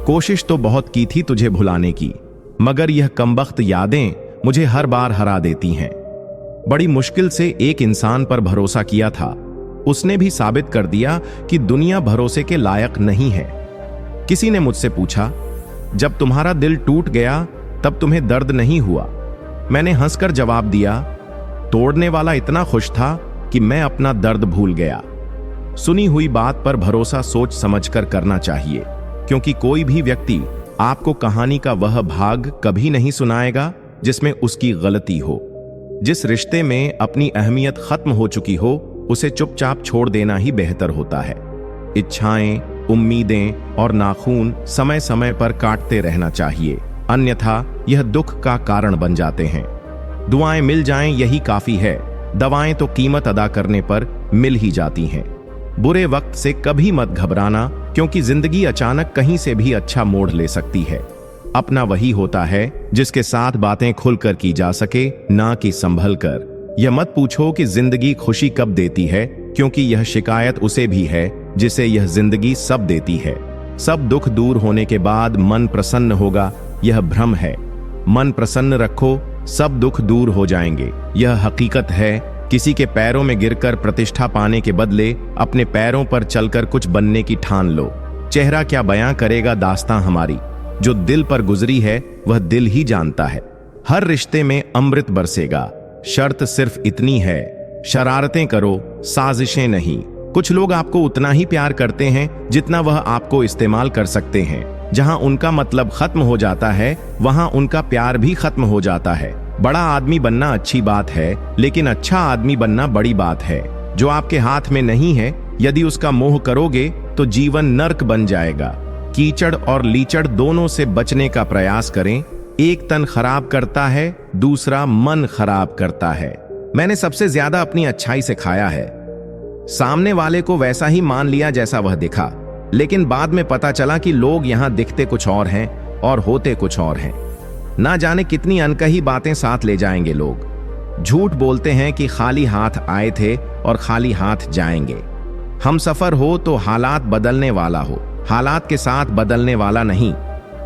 कोशिश तो बहुत की थी तुझे भुलाने की, मगर यह कमबख्त यादें मुझे हर बार हरा देती हैं। बड़ी मुश्किल से एक इंसान पर भरोसा किया था, उसने भी साबित कर दिया कि दुनिया भरोसे के लायक नहीं है। किसी ने मुझसे पूछा, जब तुम्हारा दिल टूट गया तब तुम्हें दर्द नहीं हुआ? मैंने हंसकर जवाब दिया, तोड़ने वाला इतना खुश था कि मैं अपना दर्द भूल गया। सुनी हुई बात पर भरोसा सोच समझकर करना चाहिए, क्योंकि कोई भी व्यक्ति आपको कहानी का वह भाग कभी नहीं सुनाएगा जिसमें उसकी गलती हो। जिस रिश्ते में अपनी अहमियत खत्म हो चुकी हो, उसे चुपचाप छोड़ देना ही बेहतर होता है। इच्छाएं, उम्मीदें और नाखून समय समय पर काटते रहना चाहिए, अन्यथा यह दुख का कारण बन जाते हैं। दुआएं मिल जाएं यही काफी है, दवाएं तो कीमत अदा करने पर मिल ही जाती हैं। बुरे वक्त से कभी मत घबराना, क्योंकि जिंदगी अचानक कहीं से भी अच्छा मोड़ ले सकती है। अपना वही होता है जिसके साथ बातें खुलकर की जा सके, ना कि संभल कर। यह मत पूछो कि जिंदगी खुशी कब देती है, क्योंकि यह शिकायत उसे भी है जिसे यह जिंदगी सब देती है। सब दुख दूर होने के बाद मन प्रसन्न होगा, यह भ्रम है। मन प्रसन्न रखो, सब दुख दूर हो जाएंगे, यह हकीकत है। किसी के पैरों में गिरकर प्रतिष्ठा पाने के बदले अपने पैरों पर चलकर कुछ बनने की ठान लो। चेहरा क्या बयां करेगा दास्तां हमारी, जो दिल पर गुजरी है वह दिल ही जानता है। हर रिश्ते में अमृत बरसेगा, शर्त सिर्फ इतनी है, शरारतें करो, साजिशें नहीं। कुछ लोग आपको उतना ही प्यार करते हैं जितना वह आपको इस्तेमाल कर सकते हैं। जहां उनका मतलब खत्म हो जाता है, वहां उनका प्यार भी खत्म हो जाता है। बड़ा आदमी बनना अच्छी बात है, लेकिन अच्छा आदमी बनना बड़ी बात है। जो आपके हाथ में नहीं है, यदि उसका मोह करोगे तो जीवन नर्क बन जाएगा। कीचड़ और लीचड़ दोनों से बचने का प्रयास करें। एक तन खराब करता है, दूसरा मन खराब करता है। मैंने सबसे ज्यादा अपनी अच्छाई से खाया है। सामने वाले को वैसा ही मान लिया जैसा वह दिखा, लेकिन बाद में पता चला कि लोग यहां दिखते कुछ और हैं और होते कुछ और हैं। ना जाने कितनी अनकही बातें साथ ले जाएंगे लोग। झूठ बोलते हैं कि खाली हाथ आए थे और खाली हाथ जाएंगे। हम सफर हो तो हालात बदलने वाला हो, हालात के साथ बदलने वाला नहीं।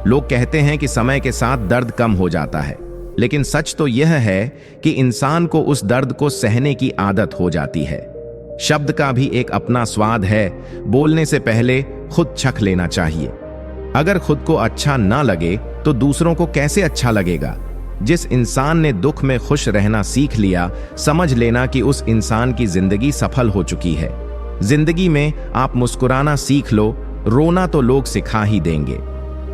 लोग कहते हैं कि समय के साथ दर्द कम हो जाता है, लेकिन सच तो यह है कि इंसान को उस दर्द को सहने की आदत हो जाती है। शब्द का भी एक अपना स्वाद है, बोलने से पहले खुद चख लेना चाहिए। अगर खुद को अच्छा ना लगे तो दूसरों को कैसे अच्छा लगेगा। जिस इंसान ने दुख में खुश रहना सीख लिया, समझ लेना कि उस इंसान की जिंदगी सफल हो चुकी है। जिंदगी में आप मुस्कुराना सीख लो, रोना तो लोग सिखा ही देंगे।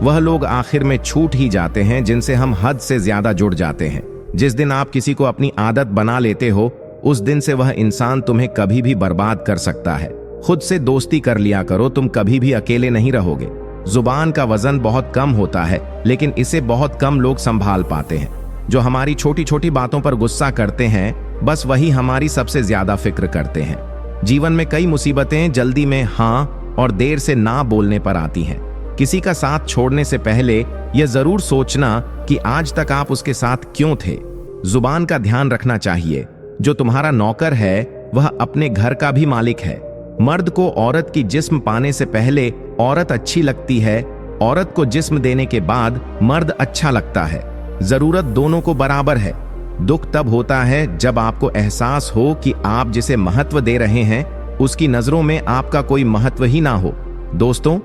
वह लोग आखिर में छूट ही जाते हैं जिनसे हम हद से ज्यादा जुड़ जाते हैं। जिस दिन आप किसी को अपनी आदत बना लेते हो, उस दिन से वह इंसान तुम्हें कभी भी बर्बाद कर सकता है। खुद से दोस्ती कर लिया करो, तुम कभी भी अकेले नहीं रहोगे। जुबान का वजन बहुत कम होता है, लेकिन इसे बहुत कम लोग संभाल पाते हैं। जो हमारी छोटी छोटी बातों पर गुस्सा करते हैं, बस वही हमारी सबसे ज्यादा फिक्र करते हैं। जीवन में कई मुसीबतें जल्दी में हाँ और देर से ना बोलने पर आती हैं। किसी का साथ छोड़ने से पहले यह जरूर सोचना कि आज तक आप उसके साथ क्यों थे। जुबान का ध्यान रखना चाहिए। जो तुम्हारा नौकर है वह अपने घर का भी मालिक है। मर्द को औरत की जिस्म पाने से पहले औरत अच्छी लगती है, औरत को जिस्म देने के बाद मर्द अच्छा लगता है। जरूरत दोनों को बराबर है। दुख तब होता है जब आपको एहसास हो कि आप जिसे महत्व दे रहे हैं उसकी नजरों में आपका कोई महत्व ही ना हो। दोस्तों,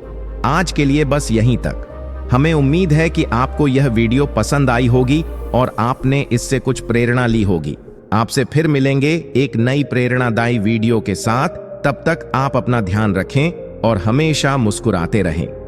आज के लिए बस यहीं तक। हमें उम्मीद है कि आपको यह वीडियो पसंद आई होगी और आपने इससे कुछ प्रेरणा ली होगी। आपसे फिर मिलेंगे एक नई प्रेरणादायी वीडियो के साथ। तब तक आप अपना ध्यान रखें और हमेशा मुस्कुराते रहें।